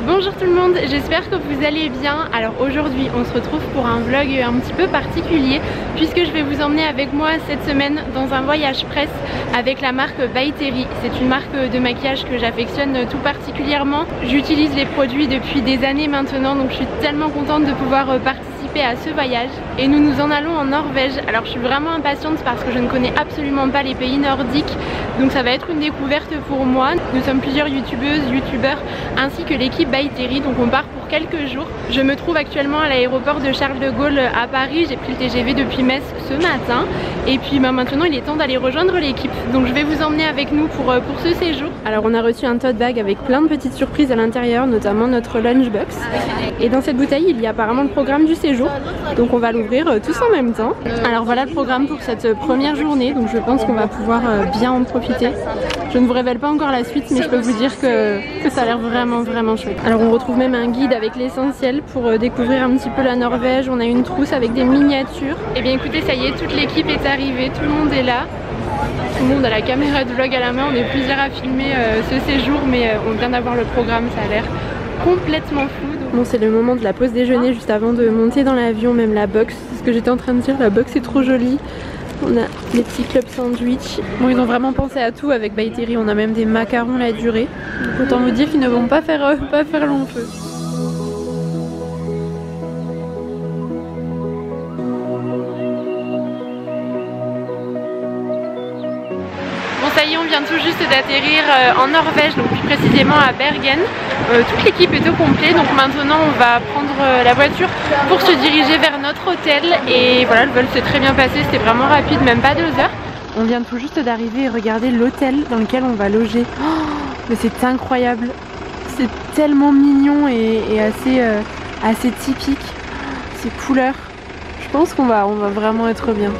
Bonjour tout le monde, j'espère que vous allez bien. Alors aujourd'hui on se retrouve pour un vlog un petit peu particulier puisque je vais vous emmener avec moi cette semaine dans un voyage presse avec la marque By Terry. C'est une marque de maquillage que j'affectionne tout particulièrement. J'utilise les produits depuis des années maintenant, donc je suis tellement contente de pouvoir participer à ce voyage. Et nous nous en allons en Norvège. Alors je suis vraiment impatiente parce que je ne connais absolument pas les pays nordiques, donc ça va être une découverte pour moi. Nous sommes plusieurs youtubeuses, youtubeurs ainsi que l'équipe By Terry, donc on part pour quelques jours. Je me trouve actuellement à l'aéroport de Charles de Gaulle à Paris. J'ai pris le TGV depuis Metz ce matin et puis maintenant il est temps d'aller rejoindre l'équipe. Donc je vais vous emmener avec nous pour ce séjour. Alors on a reçu un tote bag avec plein de petites surprises à l'intérieur, notamment notre lunchbox. Et dans cette bouteille il y a apparemment le programme du séjour, donc on va l'ouvrir tous en même temps. Alors voilà le programme pour cette première journée, donc je pense qu'on va pouvoir bien en profiter. Je ne vous révèle pas encore la suite, mais je peux vous dire que ça a l'air vraiment chouette. Alors on retrouve même un guide avec l'essentiel pour découvrir un petit peu la Norvège. On a une trousse avec des miniatures. Et bien écoutez, ça y est, toute l'équipe est arrivée, tout le monde est là. Tout le monde a la caméra de vlog à la main, on est plusieurs à filmer ce séjour, mais on vient d'avoir le programme, ça a l'air complètement fou. Bon, c'est le moment de la pause déjeuner juste avant de monter dans l'avion, même la box. C'est ce que j'étais en train de dire, la box est trop jolie. On a les petits clubs sandwich. Bon, ils ont vraiment pensé à tout avec By Terry. On a même des macarons la durée. Donc autant vous dire qu'ils ne vont pas faire long feu. Ça y est, on vient tout juste d'atterrir en Norvège, donc plus précisément à Bergen. Toute l'équipe est au complet, donc maintenant on va prendre la voiture pour se diriger vers notre hôtel. Et voilà, le vol s'est très bien passé, c'était vraiment rapide, même pas 2 heures. On vient tout juste d'arriver et regardez l'hôtel dans lequel on va loger. Oh, mais c'est incroyable, c'est tellement mignon et assez typique, ces couleurs. Je pense qu'on va vraiment être bien.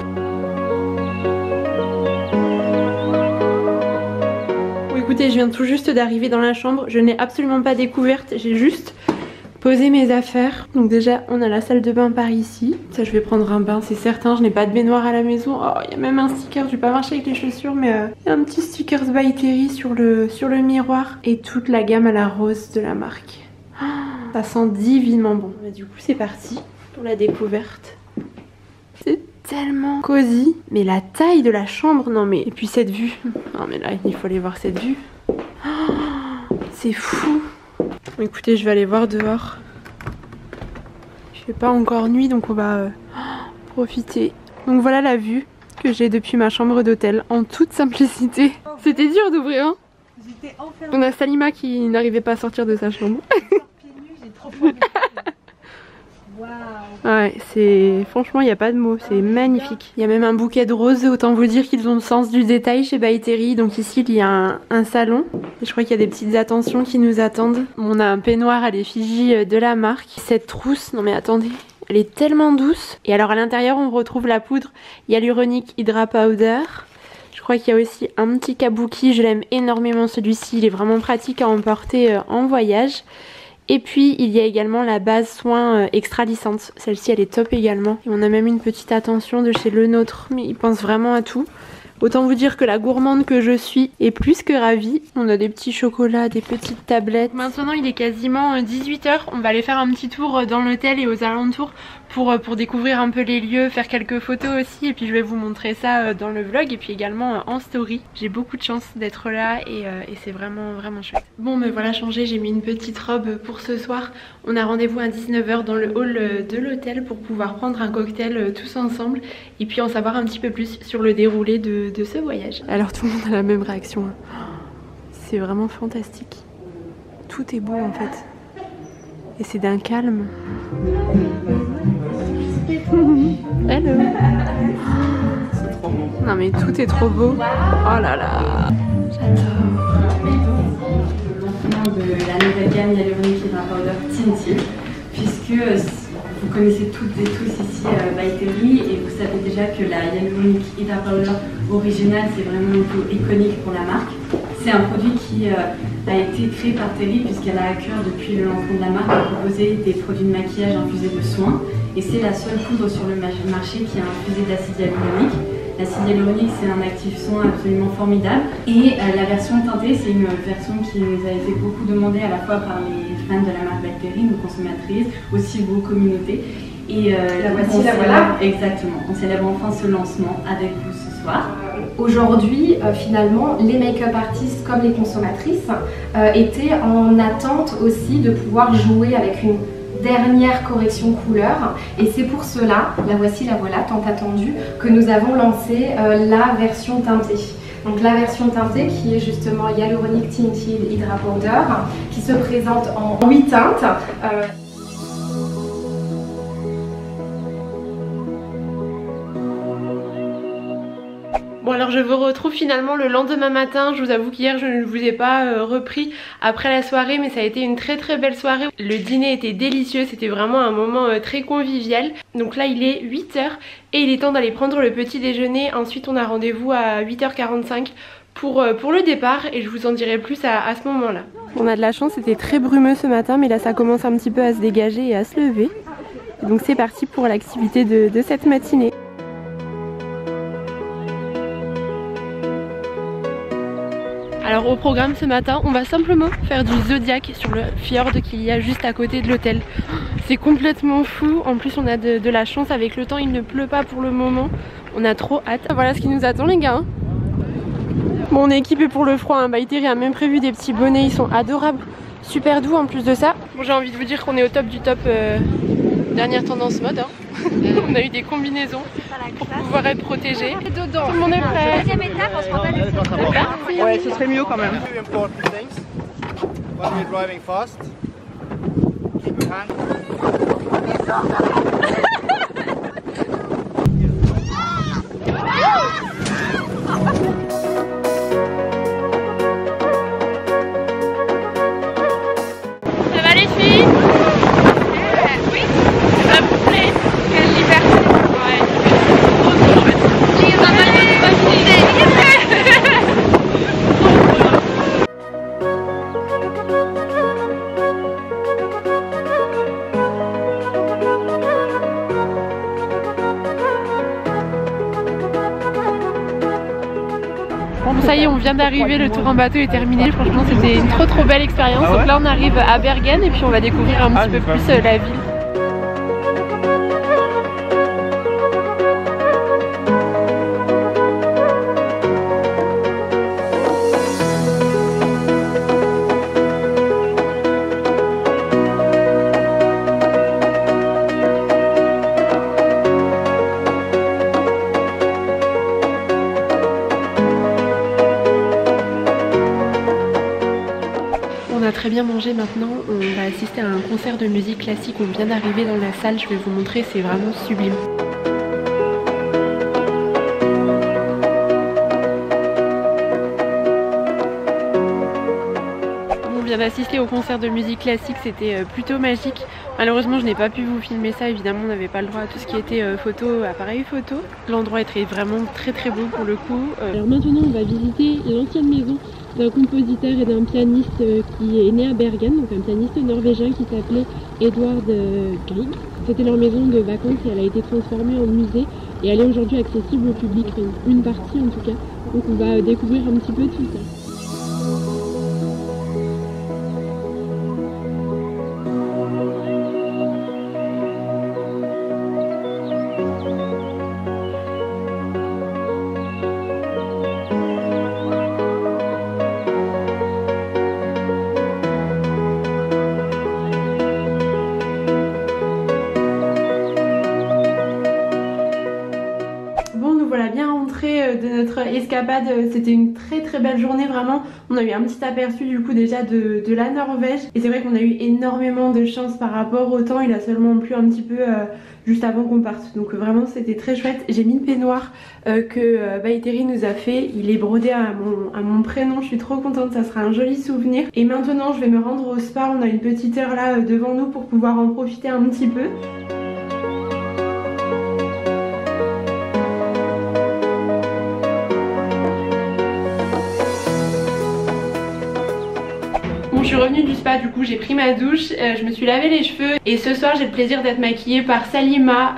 Écoutez, je viens tout juste d'arriver dans la chambre, je n'ai absolument pas découverte, j'ai juste posé mes affaires. Donc déjà, on a la salle de bain par ici. Ça, je vais prendre un bain, c'est certain, je n'ai pas de baignoire à la maison. Oh, il y a même un sticker, je vais pas marcher avec les chaussures, mais il y a un petit sticker By Terry sur le miroir. Et toute la gamme à la rose de la marque. Oh, ça sent divinement bon. Bah, du coup, c'est parti pour la découverte. C'est tellement cosy, mais la taille de la chambre, non mais, et puis cette vue, non mais là il faut aller voir cette vue, oh, c'est fou. Écoutez, je vais aller voir dehors, il fait pas encore nuit donc on va profiter. Donc voilà la vue que j'ai depuis ma chambre d'hôtel en toute simplicité. C'était dur d'ouvrir, hein. On a Salima qui n'arrivait pas à sortir de sa chambre. J'ai trop envie. Wow. Ouais, c'est franchement il n'y a pas de mots, c'est magnifique. Il y a même un bouquet de roses, autant vous dire qu'ils ont le sens du détail chez By Terry. Donc ici il y a un salon et je crois qu'il y a des petites attentions qui nous attendent. On a un peignoir à l'effigie de la marque. Cette trousse, non mais attendez, elle est tellement douce. Et alors à l'intérieur on retrouve la poudre hyaluronique Hydra Powder. Je crois qu'il y a aussi un petit kabuki, je l'aime énormément celui-ci, il est vraiment pratique à emporter en voyage. Et puis il y a également la base soin extra lissante, celle-ci elle est top également. Et on a même une petite attention de chez Le Nôtre, mais ils pensent vraiment à tout. Autant vous dire que la gourmande que je suis est plus que ravie. On a des petits chocolats, des petites tablettes. Maintenant il est quasiment 18 h, on va aller faire un petit tour dans l'hôtel et aux alentours pour découvrir un peu les lieux, faire quelques photos aussi. Et puis je vais vous montrer ça dans le vlog et puis également en story. J'ai beaucoup de chance d'être là et c'est vraiment chouette. Bon me voilà changée, j'ai mis une petite robe pour ce soir. On a rendez-vous à 19 h dans le hall de l'hôtel pour pouvoir prendre un cocktail tous ensemble et puis en savoir un petit peu plus sur le déroulé de ce voyage. Alors tout le monde a la même réaction. C'est vraiment fantastique. Tout est beau en fait. Et c'est d'un calme. Hello. Non mais tout est trop beau. Oh là là. J'adore. De la nouvelle gamme hyaluronique Hydra Powder Tinted, puisque vous connaissez toutes et tous ici By Terry et vous savez déjà que la hyaluronique Hydra Powder originale c'est vraiment un peu iconique pour la marque. C'est un produit qui a été créé par Terry puisqu'elle a à cœur depuis le lancement de la marque de proposer des produits de maquillage infusés de soins et c'est la seule poudre sur le marché qui a infusé d'acide hyaluronique. L'acide hyaluronique c'est un actif soin absolument formidable et la version teintée c'est une version qui nous a été beaucoup demandée à la fois par les fans de la marque By Terry, nos consommatrices, aussi vos communautés. Et la voici, la voilà. Exactement, on célèbre enfin ce lancement avec vous ce soir. Aujourd'hui, finalement, les make-up artistes comme les consommatrices étaient en attente aussi de pouvoir jouer avec une dernière correction couleur. Et c'est pour cela, la voici, la voilà, tant attendue, que nous avons lancé la version teintée. Donc la version teintée qui est justement Hyaluronic Tinted Hydra Powder, qui se présente en 8 teintes. Bon alors je vous retrouve finalement le lendemain matin. Je vous avoue qu'hier je ne vous ai pas repris après la soirée, mais ça a été une très belle soirée. Le dîner était délicieux, c'était vraiment un moment très convivial. Donc là il est 8 h et il est temps d'aller prendre le petit déjeuner. Ensuite on a rendez-vous à 8 h 45 pour le départ et je vous en dirai plus à ce moment là. On a de la chance, c'était très brumeux ce matin, mais là ça commence un petit peu à se dégager et à se lever. Donc c'est parti pour l'activité de cette matinée. Alors au programme ce matin, on va simplement faire du zodiac sur le fjord qu'il y a juste à côté de l'hôtel. C'est complètement fou, en plus on a de la chance avec le temps, il ne pleut pas pour le moment. On a trop hâte. Voilà ce qui nous attend les gars. Bon, on est équipé pour le froid, By Terry a même prévu des petits bonnets, ils sont adorables, super doux en plus de ça. Bon, j'ai envie de vous dire qu'on est au top du top dernière tendance mode. On a eu des combinaisons pour pouvoir être protégé. Tout le monde est prêt. Deuxième étape, on se prend pas de Ouais, ce serait mieux quand même. Two important things. When you're driving fast, keep your hand. Ça va les filles? Oui. Ça vous plaît? Quelle liberté. Ouais. Trop chouette. Bon, ça y est, on vient d'arriver, le tour en bateau est terminé. Franchement, c'était une trop belle expérience. Ah ouais. Donc là, on arrive à Bergen et puis on va découvrir un petit peu plus la ville. On a très bien mangé maintenant, on va assister à un concert de musique classique, on vient d'arriver dans la salle, je vais vous montrer, c'est vraiment sublime. On vient d'assister au concert de musique classique, c'était plutôt magique. Malheureusement je n'ai pas pu vous filmer ça, évidemment on n'avait pas le droit à tout ce qui était photo, appareil photo. L'endroit est vraiment très beau pour le coup. Alors maintenant on va visiter l'ancienne maison d'un compositeur et d'un pianiste qui est né à Bergen, donc un pianiste norvégien qui s'appelait Edvard Grieg. C'était leur maison de vacances et elle a été transformée en musée et elle est aujourd'hui accessible au public, une partie en tout cas. Donc on va découvrir un petit peu tout ça. De notre escapade, c'était une très belle journée vraiment. On a eu un petit aperçu du coup déjà de la Norvège et c'est vrai qu'on a eu énormément de chance par rapport au temps. Il a seulement plu un petit peu juste avant qu'on parte, donc vraiment c'était très chouette. J'ai mis le peignoir que By Terry nous a fait, il est brodé à mon prénom, je suis trop contente, ça sera un joli souvenir. Et maintenant je vais me rendre au spa, on a une petite heure là devant nous pour pouvoir en profiter un petit peu. je suis revenue du spa, du coup j'ai pris ma douche, je me suis lavé les cheveux et ce soir j'ai le plaisir d'être maquillée par Salima.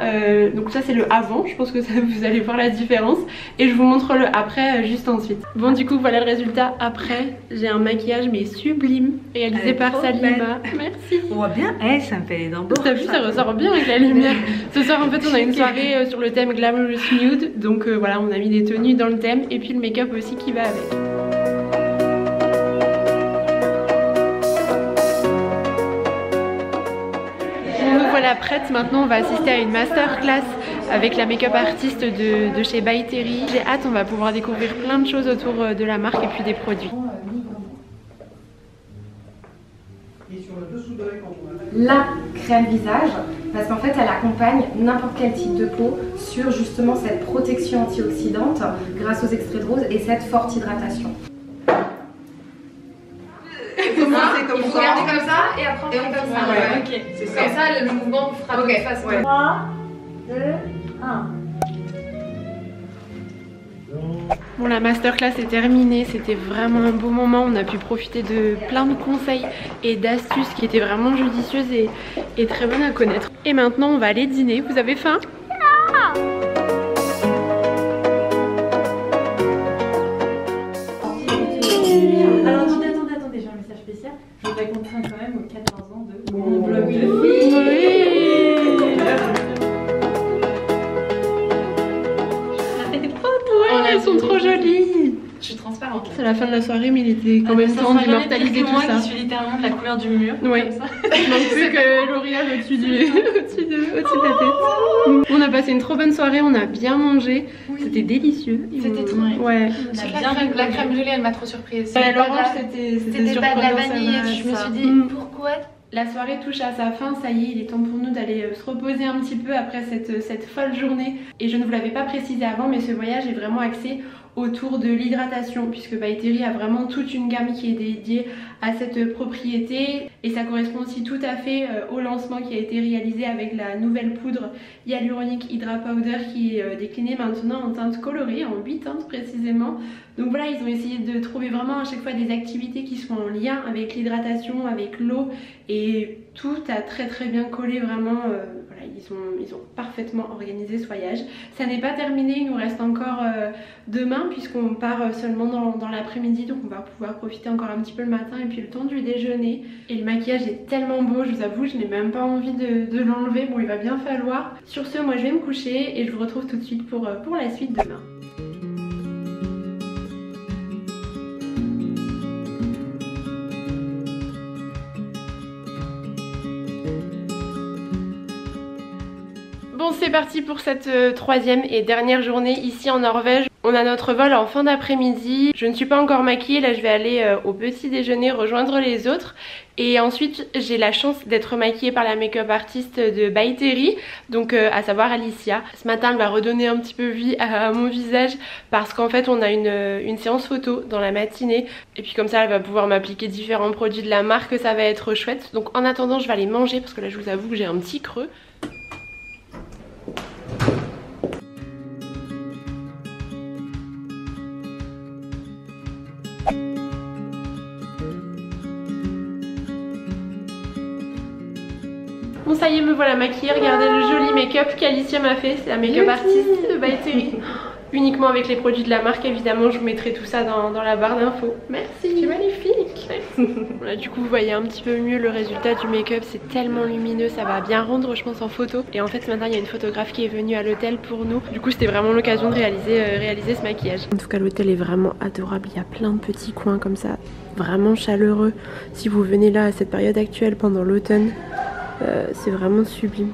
Donc ça c'est le avant, je pense que ça, vous allez voir la différence et je vous montre le après juste ensuite. Bon du coup voilà le résultat après. J'ai un maquillage mais sublime réalisé par Salima. Merci. On voit bien, ça me fait les dents blanches. T'as vu, ça ressort bien avec la lumière. Ce soir en fait on a une soirée sur le thème Glamorous Nude. Donc voilà, on a mis des tenues dans le thème et puis le make-up aussi qui va avec. Donc voilà, prête, maintenant on va assister à une masterclass avec la make-up artiste de chez By Terry. J'ai hâte, on va pouvoir découvrir plein de choses autour de la marque et puis des produits. La crème visage, parce qu'en fait elle accompagne n'importe quel type de peau sur justement cette protection antioxydante grâce aux extraits de rose et cette forte hydratation. Il faut garder comme ça et après on fait comme ça. Ouais. Ok, c'est ça. Comme ça le mouvement fera de toute façon. 3, 2, 1. Bon, la masterclass est terminée, c'était vraiment un beau moment, on a pu profiter de plein de conseils et d'astuces qui étaient vraiment judicieuses et très bonnes à connaître. Et maintenant on va aller dîner, vous avez faim? Alors attendez, j'ai un message spécial. Je voudrais contraindre quand même aux 14 ans de mon blog de filles. Elles sont trop jolies. Je suis transparente. C'est la fin de la soirée mais il était quand même temps d'immortaliser tout ça. Je suis littéralement de la couleur du mur. Oui. Il manque plus que L'Oréal au-dessus de la tête. On a passé une trop bonne soirée, on a bien mangé. Oui. C'était délicieux. C'était trop bien. Ouais. La crème gelée, elle m'a trop surprise. L'orange, c'était pas de la vanille. Je me suis dit pourquoi. La soirée touche à sa fin, ça y est, il est temps pour nous d'aller se reposer un petit peu après cette folle journée. Et je ne vous l'avais pas précisé avant, mais ce voyage est vraiment axé autour de l'hydratation puisque By Terry a vraiment toute une gamme qui est dédiée à cette propriété et ça correspond aussi tout à fait au lancement qui a été réalisé avec la nouvelle poudre Hyaluronic Hydra Powder qui est déclinée maintenant en teinte colorée, en 8 teintes précisément. Donc voilà, ils ont essayé de trouver vraiment à chaque fois des activités qui sont en lien avec l'hydratation, avec l'eau et tout a très bien collé vraiment. Voilà, ils ont parfaitement organisé ce voyage. Ça n'est pas terminé, il nous reste encore demain puisqu'on part seulement dans l'après-midi, donc on va pouvoir profiter encore un petit peu le matin et puis le temps du déjeuner. Et le maquillage est tellement beau, je vous avoue, je n'ai même pas envie de l'enlever. Bon, il va bien falloir. Sur ce, moi je vais me coucher et je vous retrouve tout de suite pour la suite demain. Bon, c'est parti pour cette troisième et dernière journée ici en Norvège. On a notre vol en fin d'après-midi. Je ne suis pas encore maquillée, là je vais aller au petit déjeuner rejoindre les autres. Et ensuite j'ai la chance d'être maquillée par la make-up artiste de By Terry, donc à savoir Alicia. Ce matin elle va redonner un petit peu vie à mon visage parce qu'en fait on a une séance photo dans la matinée. Et puis comme ça elle va pouvoir m'appliquer différents produits de la marque, ça va être chouette. Donc en attendant je vais aller manger parce que là je vous avoue que j'ai un petit creux. Bon ça y est, me voilà maquillée, regardez le joli make-up qu'Alicia m'a fait, c'est la make-up artiste de By Terry. Uniquement avec les produits de la marque, évidemment je vous mettrai tout ça dans la barre d'infos. Merci, c'est magnifique. Voilà, du coup vous voyez un petit peu mieux le résultat du make-up, c'est tellement lumineux, ça va bien rendre je pense en photo. Et en fait ce matin il y a une photographe qui est venue à l'hôtel pour nous, du coup c'était vraiment l'occasion de réaliser ce maquillage. En tout cas l'hôtel est vraiment adorable, il y a plein de petits coins comme ça, vraiment chaleureux. Si vous venez là à cette période actuelle pendant l'automne, c'est vraiment sublime.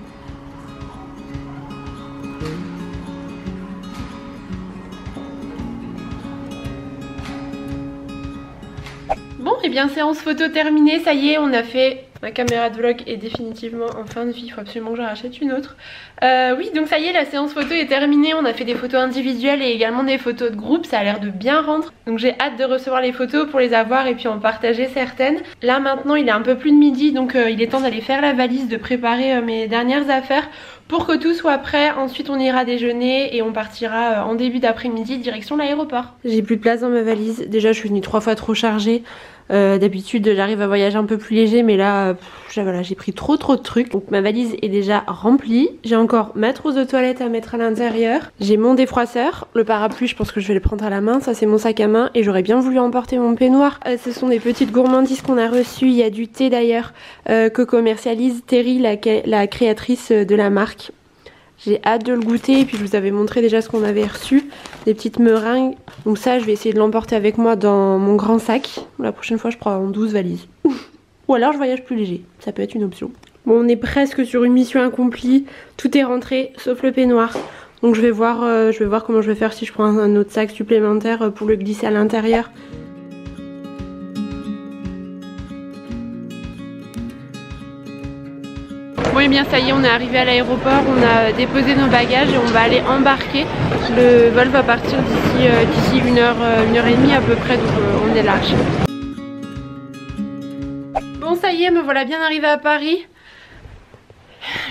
Bon, et bien séance photo terminée, ça y est, on a fait... Ma caméra de vlog est définitivement en fin de vie, il faut absolument que j'en rachète une autre. Oui, donc ça y est, la séance photo est terminée, on a fait des photos individuelles et également des photos de groupe, ça a l'air de bien rendre. Donc j'ai hâte de recevoir les photos pour les avoir et puis en partager certaines. Là maintenant il est un peu plus de midi, donc il est temps d'aller faire la valise, de préparer mes dernières affaires pour que tout soit prêt. Ensuite on ira déjeuner et on partira en début d'après-midi direction l'aéroport. J'ai plus de place dans ma valise, déjà je suis venue 3 fois trop chargée. D'habitude j'arrive à voyager un peu plus léger, mais là voilà, j'ai pris trop de trucs. Donc ma valise est déjà remplie. J'ai encore ma trousse de toilette à mettre à l'intérieur. J'ai mon défroisseur, le parapluie je pense que je vais le prendre à la main, ça c'est mon sac à main. Et j'aurais bien voulu emporter mon peignoir. Ce sont des petites gourmandises qu'on a reçues. Il y a du thé d'ailleurs que commercialise Terry, la créatrice de la marque. J'ai hâte de le goûter, et puis je vous avais montré déjà ce qu'on avait reçu, des petites meringues. Donc ça je vais essayer de l'emporter avec moi dans mon grand sac. La prochaine fois je prends 12 valises. Ou alors je voyage plus léger, ça peut être une option. Bon, on est presque sur une mission accomplie, tout est rentré sauf le peignoir. Donc je vais voir comment je vais faire, si je prends un autre sac supplémentaire pour le glisser à l'intérieur. Bon et bien ça y est, on est arrivé à l'aéroport, on a déposé nos bagages et on va aller embarquer. Le vol va partir d'ici une heure et demie à peu près, donc on est large. Bon ça y est, me voilà bien arrivée à Paris.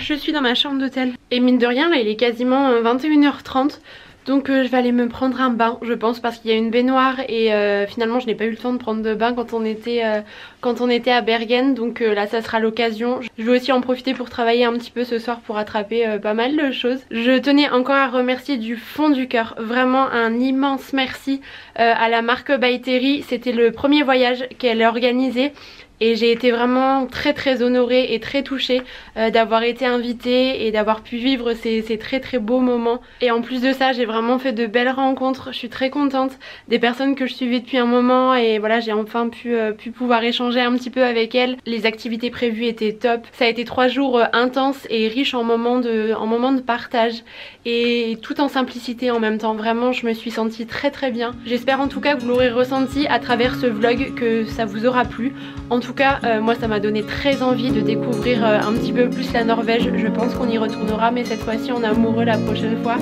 Je suis dans ma chambre d'hôtel. Et mine de rien, là il est quasiment 21h30. Donc je vais aller me prendre un bain, je pense, parce qu'il y a une baignoire et finalement je n'ai pas eu le temps de prendre de bain quand on était à Bergen. Donc là ça sera l'occasion. Je vais aussi en profiter pour travailler un petit peu ce soir pour attraper pas mal de choses. Je tenais encore à remercier du fond du cœur, vraiment un immense merci à la marque By Terry. C'était le premier voyage qu'elle a organisé. Et j'ai été vraiment très honorée et très touchée d'avoir été invitée et d'avoir pu vivre ces très beaux moments. Et en plus de ça, j'ai vraiment fait de belles rencontres. Je suis très contente des personnes que je suivais depuis un moment et voilà, j'ai enfin pu pouvoir échanger un petit peu avec elles. Les activités prévues étaient top. Ça a été 3 jours intenses et riches en moments de partage et tout en simplicité en même temps. Vraiment, je me suis sentie très bien. J'espère en tout cas que vous l'aurez ressenti à travers ce vlog, que ça vous aura plu. En tout cas, moi ça m'a donné très envie de découvrir un petit peu plus la Norvège. Je pense qu'on y retournera, mais cette fois-ci en amoureux la prochaine fois,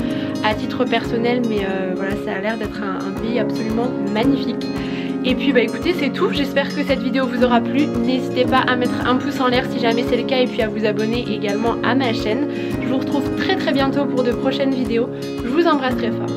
à titre personnel. Mais voilà, ça a l'air d'être un pays absolument magnifique. Et puis bah écoutez, c'est tout. J'espère que cette vidéo vous aura plu. N'hésitez pas à mettre un pouce en l'air si jamais c'est le cas, et puis à vous abonner également à ma chaîne. Je vous retrouve très bientôt pour de prochaines vidéos. Je vous embrasse très fort.